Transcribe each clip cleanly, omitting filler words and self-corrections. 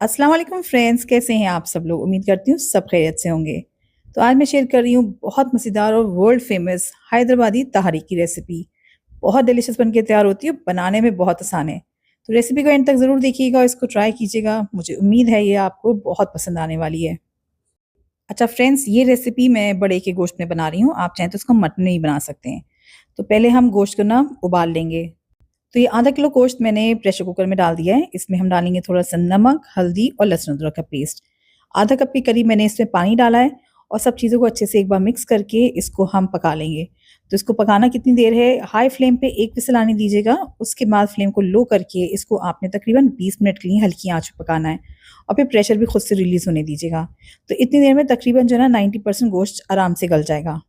अस्सलाम वालेकुम फ्रेंड्स, कैसे हैं आप सब लोग। उम्मीद करती हूँ सब खैरियत से होंगे। तो आज मैं शेयर कर रही हूँ बहुत मज़ेदार और वर्ल्ड फेमस हैदराबादी तहारी की रेसिपी। बहुत डिलीशियस बन के तैयार होती है, बनाने में बहुत आसान है। तो रेसिपी को एंड तक ज़रूर देखिएगा और इसको ट्राई कीजिएगा। मुझे उम्मीद है ये आपको बहुत पसंद आने वाली है। अच्छा फ्रेंड्स, ये रेसिपी मैं बड़े के गोश्त में बना रही हूँ। आप चाहें तो इसको मटन में ही बना सकते हैं। तो पहले हम गोश्त को ना उबाल लेंगे। तो ये आधा किलो गोश्त मैंने प्रेशर कुकर में डाल दिया है। इसमें हम डालेंगे थोड़ा सा नमक, हल्दी और लहसुन अदरक का पेस्ट। आधा कप के करीब मैंने इसमें पानी डाला है और सब चीज़ों को अच्छे से एक बार मिक्स करके इसको हम पका लेंगे। तो इसको पकाना कितनी देर है, हाई फ्लेम पे एक विसल आने दीजिएगा। उसके बाद फ्लेम को लो करके इसको आपने तकरीबन 20 मिनट के लिए हल्की आंच पे पकाना है और फिर प्रेशर भी खुद से रिलीज़ होने दीजिएगा। तो इतनी देर में तकरीबन जो है ना 90% गोश्त आराम से गल जाएगा।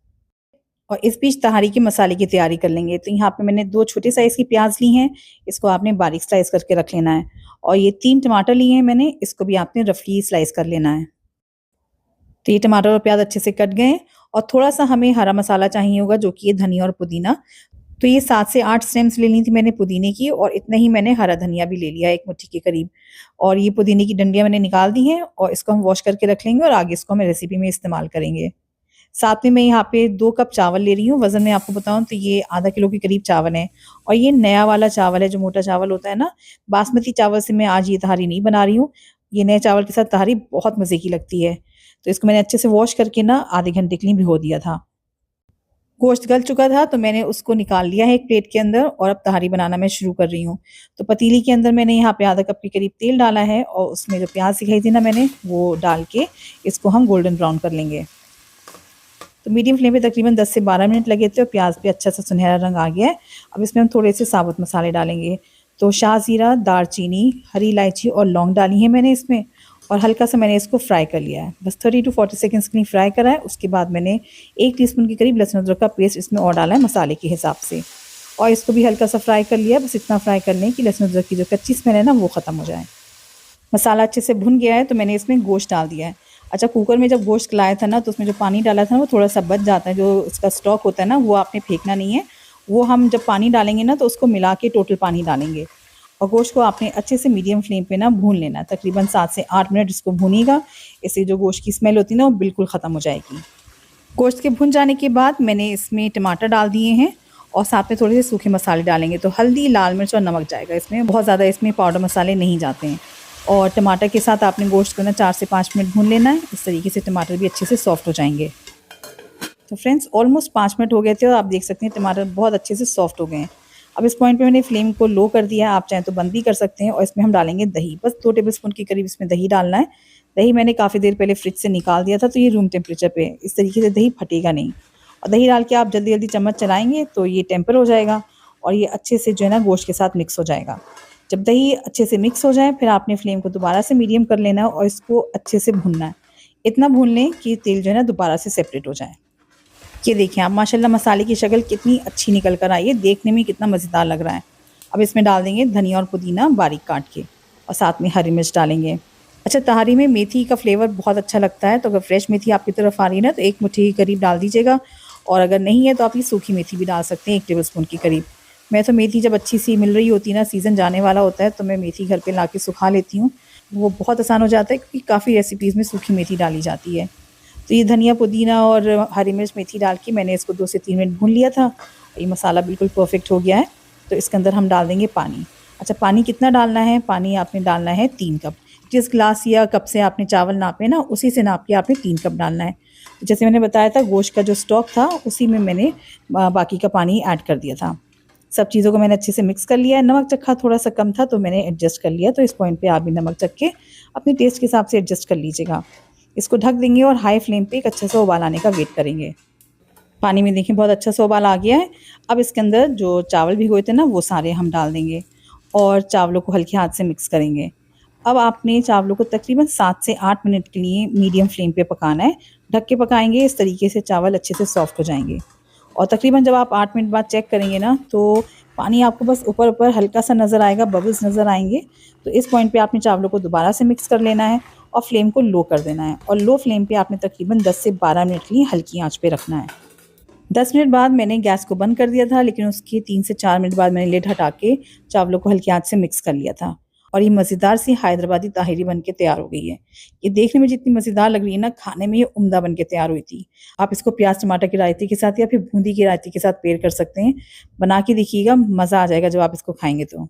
और इस बीच तहारी के मसाले की तैयारी कर लेंगे। तो यहाँ पे मैंने 2 छोटे साइज़ की प्याज़ ली हैं, इसको आपने बारीक स्लाइस करके रख लेना है। और ये 3 टमाटर लिए हैं मैंने, इसको भी आपने रफली स्लाइस कर लेना है। तो ये टमाटर और प्याज़ अच्छे से कट गए हैं और थोड़ा-सा हमें हरा मसाला चाहिए होगा, जो कि ये धनिया और पुदीना। तो ये 7 से 8 स्टेम्स ले ली थी मैंने पुदीने की और इतना ही मैंने हरा धनिया भी ले लिया 1 मुट्ठी के करीब। और ये पुदीने की डंडियाँ मैंने निकाल दी हैं और इसको हम वॉश करके रख लेंगे और आगे इसको हम रेसिपी में इस्तेमाल करेंगे। साथ में मैं यहाँ पे 2 कप चावल ले रही हूँ। वज़न में आपको बताऊँ तो ये आधा किलो के करीब चावल है और ये नया वाला चावल है, जो मोटा चावल होता है ना। बासमती चावल से मैं आज ये तहारी नहीं बना रही हूँ। ये नए चावल के साथ तहारी बहुत मज़े की लगती है। तो इसको मैंने अच्छे से वॉश करके ना आधे घंटे के लिए भिगो दिया था। गोश्त गल चुका था तो मैंने उसको निकाल लिया है एक प्लेट के अंदर और अब तहारी बनाना मैं शुरू कर रही हूँ। तो पतीली के अंदर मैंने यहाँ पे आधा कप के करीब तेल डाला है और उसमें जो प्याज़ सिखाई थी ना मैंने, वो डाल के इसको हम गोल्डन ब्राउन कर लेंगे। तो मीडियम फ्लेम पे तकरीबन 10 से 12 मिनट लगे थे और प्याज पे अच्छा सा सुनहरा रंग आ गया है। अब इसमें हम थोड़े से साबुत मसाले डालेंगे। तो शाहज़ीरा, दालचीनी, हरी इलायची और लौंग डाली है मैंने इसमें और हल्का सा मैंने इसको फ्राई कर लिया है। बस 30 टू 40 सेकंड्स के लिए फ्राई करा है। उसके बाद मैंने 1 टीस्पून के करीब लहसुन अदरक का पेस्ट इसमें और डाला है मसाले के हिसाब से और इसको भी हल्का सा फ्राई कर लिया। बस इतना फ्राई कर लें कि लहसुन अदरक की जो कच्ची स्मेल है ना, वो ख़त्म हो जाए। मसाला अच्छे से भुन गया है तो मैंने इसमें गोश्त डाल दिया है। अच्छा, कुकर में जब गोश्त गलाया था ना, तो उसमें जो पानी डाला था ना वो थोड़ा-सा बच जाता है, जो उसका स्टॉक होता है ना वो आपने फेंकना नहीं है। वो हम जब पानी डालेंगे ना तो उसको मिला के टोटल पानी डालेंगे और गोश्त को आपने अच्छे से मीडियम फ्लेम पे ना भून लेना है। तकरीबन 7 से 8 मिनट इसको भूनिएगा। इससे जो गोश्त की स्मेल होती है ना वो बिल्कुल ख़त्म हो जाएगी। गोश्त के भुन जाने के बाद मैंने इसमें टमाटर डाल दिए हैं और साथ में थोड़े से सूखे मसाले डालेंगे। तो हल्दी, लाल मिर्च और नमक जाएगा इसमें, बहुत ज़्यादा इसमें पाउडर मसाले नहीं जाते हैं। और टमाटर के साथ आपने गोश्त को ना 4 से 5 मिनट भून लेना है। इस तरीके से टमाटर भी अच्छे से सॉफ्ट हो जाएंगे। तो फ्रेंड्स, ऑलमोस्ट 5 मिनट हो गए थे और आप देख सकते हैं टमाटर बहुत अच्छे से सॉफ्ट हो गए हैं। अब इस पॉइंट पे मैंने फ्लेम को लो कर दिया है, आप चाहें तो बंद भी कर सकते हैं। और इसमें हम डालेंगे दही, बस 2 टेबलस्पून के करीब इसमें दही डालना है। दही मैंने काफ़ी देर पहले फ्रिज से निकाल दिया था, तो ये रूम टेम्परेचर पे है। इस तरीके से दही फटेगा नहीं और दही डाल के आप जल्दी-जल्दी चम्मच चलाएँगे तो ये टेम्पर हो जाएगा और ये अच्छे से जो है ना गोश्त के साथ मिक्स हो जाएगा। जब दही अच्छे से मिक्स हो जाए फिर आपने फ्लेम को दोबारा से मीडियम कर लेना है और इसको अच्छे से भूनना है। इतना भून लें कि तेल जो है ना दोबारा से सेपरेट हो जाए। ये देखिए आप, माशाल्लाह मसाले की शक्ल कितनी अच्छी निकल कर आई है, देखने में कितना मज़ेदार लग रहा है। अब इसमें डाल देंगे धनिया और पुदीना बारीक काट के और साथ में हरी मिर्च डालेंगे। अच्छा, तहारी में मेथी का फ्लेवर बहुत अच्छा लगता है, तो अगर फ्रेश मेथी आपकी तरफ आ रही है ना तो 1 मुट्ठी के करीब डाल दीजिएगा और अगर नहीं है तो आप ये सूखी मेथी भी डाल सकते हैं 1 टेबलस्पून के करीब। मैं तो मेथी जब अच्छी सी मिल रही होती है ना, सीज़न जाने वाला होता है, तो मैं मेथी घर पे लाके सुखा लेती हूँ। वो बहुत आसान हो जाता है क्योंकि काफ़ी रेसिपीज़ में सूखी मेथी डाली जाती है। तो ये धनिया, पुदीना और हरी मिर्च, मेथी डाल के मैंने इसको 2 से 3 मिनट भून लिया था। ये मसाला बिल्कुल परफेक्ट हो गया है। तो इसके अंदर हम डाल देंगे पानी। अच्छा, पानी कितना डालना है? पानी आपने डालना है 3 कप। जिस ग्लास या कप से आपने चावल नापे ना, उसी से नाप के आपने 3 कप डालना है। तो जैसे मैंने बताया था, गोश्त का जो स्टॉक था उसी में मैंने बाकी का पानी ऐड कर दिया था। सब चीज़ों को मैंने अच्छे से मिक्स कर लिया है। नमक चखा थोड़ा-सा कम था तो मैंने एडजस्ट कर लिया। तो इस पॉइंट पे आप भी नमक चख के अपने टेस्ट के हिसाब से एडजस्ट कर लीजिएगा। इसको ढक देंगे और हाई फ्लेम पे एक अच्छा सा उबाल आने का वेट करेंगे। पानी में देखिए बहुत अच्छा सा उबाल आ गया है। अब इसके अंदर जो चावल भिगोए थे ना वो सारे हम डाल देंगे और चावलों को हल्के हाथ से मिक्स करेंगे। अब आपने चावलों को तकरीबन 7 से 8 मिनट के लिए मीडियम फ्लेम पे पकाना है। ढक के पकाएँगे, इस तरीके से चावल अच्छे से सॉफ्ट हो जाएँगे। और तकरीबन जब आप 8 मिनट बाद चेक करेंगे ना, तो पानी आपको बस ऊपर-ऊपर हल्का-सा नज़र आएगा, बबल्स नज़र आएँगे। तो इस पॉइंट पे आपने चावलों को दोबारा से मिक्स कर लेना है और फ्लेम को लो कर देना है और लो फ्लेम पे आपने तकरीबन 10 से 12 मिनट के लिए हल्की आँच पे रखना है। 10 मिनट बाद मैंने गैस को बंद कर दिया था, लेकिन उसके 3 से 4 मिनट बाद मैंने लिड हटा के चावलों को हल्की आँच से मिक्स कर लिया था और ये मज़ेदार सी हैदराबादी ताहिरी बन के तैयार हो गई है। ये देखने में जितनी मज़ेदार लग रही है ना, खाने में ये उम्दा बन के तैयार हुई थी। आप इसको प्याज़ टमाटर की रायते के साथ या फिर बूंदी की रायते के साथ पेयर कर सकते हैं। बना के देखिएगा, मज़ा आ जाएगा जब आप इसको खाएँगे तो।